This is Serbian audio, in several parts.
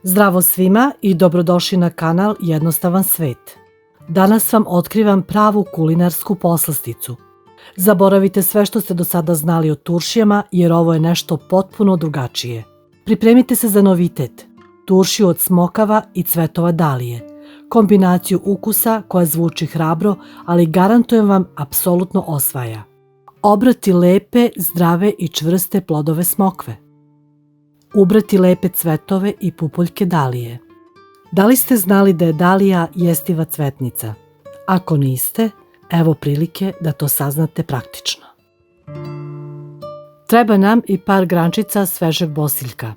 Zdravo svima i dobrodošli na kanal Jednostavan svet. Danas vam otkrivam pravu kulinarsku poslasticu. Zaboravite sve što ste do sada znali o turšijama jer ovo je nešto potpuno drugačije. Pripremite se za novitet. Turšiju od smokava i cvetova dalije. Kombinaciju ukusa koja zvuči hrabro, ali garantujem vam apsolutno osvaja. Obrati lepe, zdrave i čvrste plodove smokve. Ubrati lepe cvetove i pupoljke dalije. Da li ste znali da je dalija jestiva cvetnica? Ako niste, evo prilike da to saznate praktično. Treba nam i par grančica svežeg bosiljka.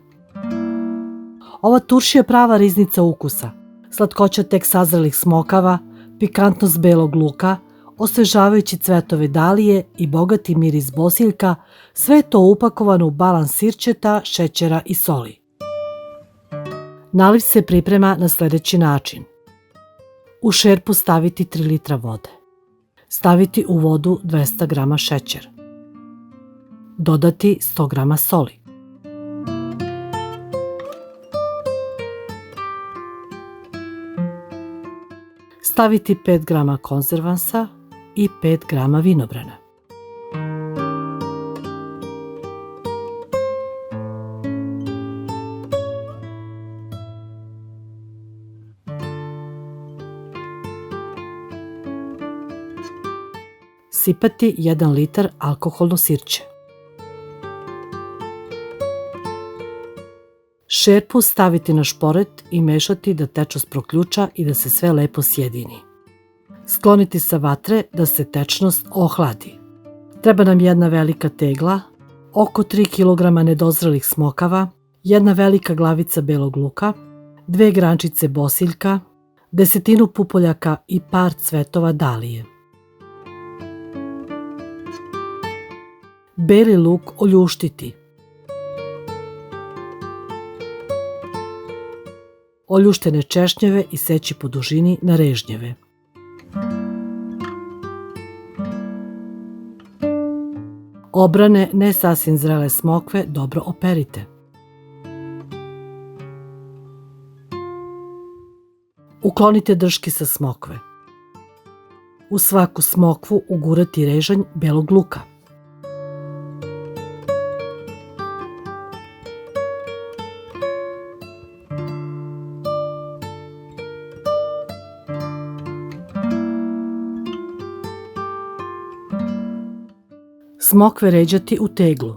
Ova turšija je prava riznica ukusa. Slatkoća tek sazrelih smokava, pikantnost belog luka, osvežavajući cvetove dalije i bogati miris bosiljka, sve je to upakovano u balans sirćeta, šećera i soli. Naliv se priprema na sljedeći način. U šerpu staviti 3 litra vode. Staviti u vodu 200 g šećer. Dodati 100 g soli. Staviti 5 g konzervansa i 5 g vinobrana. Sipati 1 litar alkoholno sirće. Šerpu staviti na šporet i mešati da tečnost proključa i da se sve lepo sjedini. Skloniti sa vatre da se tečnost ohladi. Treba nam jedna velika tegla, oko 3 kg nedozrelih smokava, jedna velika glavica belog luka, 2 grančice bosiljka, 10 pupoljaka i par cvetova dalije. Beli luk oljuštiti. Oljuštene češnjeve iseći po dužini na režnjeve. Obrane ne sasvim zrele smokve dobro operite. Uklonite drški sa smokve. U svaku smokvu ugurati režanj belog luka. Smokve ređati u teglu.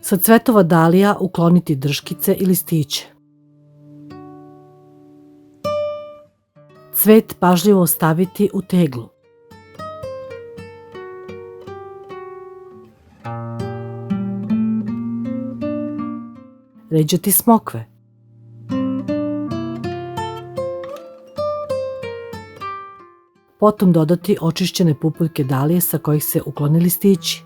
Sa cvetova dalija ukloniti drškice i listiće. Cvet pažljivo staviti u teglu. Ređati smokve. Potom dodati očišćene pupoljke dalije sa kojih se uklone listići.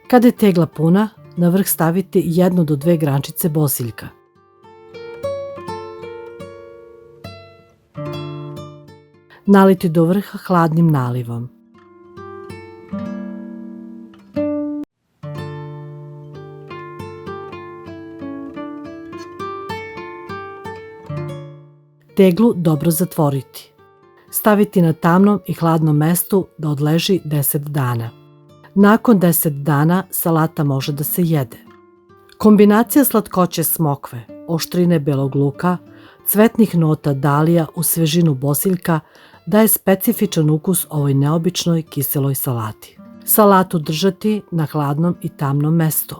Kada je tegla puna, na vrh staviti 1 do 2 grančice bosiljka. Naliti do vrha hladnim nalivom. Teglu dobro zatvoriti. Staviti na tamnom i hladnom mestu da odleži 10 dana. Nakon 10 dana salata može da se jede. Kombinacija slatkoće smokve, oštrine belog luka, cvetnih nota dalija u svežinu bosiljka daje specifičan ukus ovoj neobičnoj kiseloj salati. Salatu držati na hladnom i tamnom mestu.